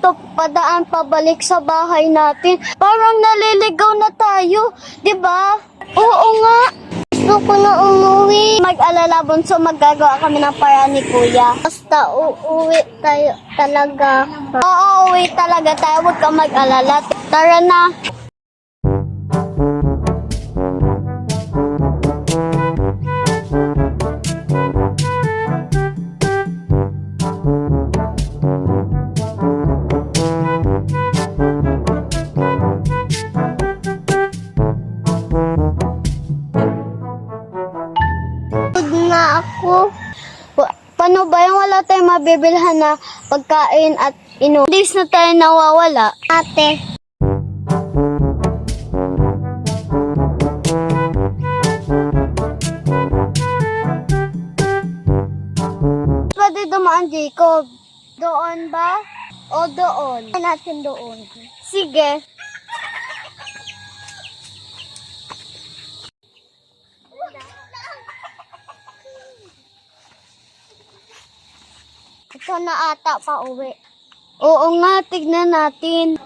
dito padaan pabalik sa bahay natin. Parang naliligaw na tayo, 'di ba? Oo nga. Gusto ko na umuwi. Mag-alala, bunso, maggagawa kami ng paraan ni Kuya. Basta uuwi tayo talaga. Oo, uuwi talaga tayo. Huwag ka mag-alala. Tara na. Na ako. Paano ba yung wala tayong mabibilhan na pagkain at inom? Days na tayo nawawala. Ate. Pwede dumaan, Jacob. Doon ba? O doon? Natin doon. Sige. Ito na ata pa uwi. Oo nga, tignan natin.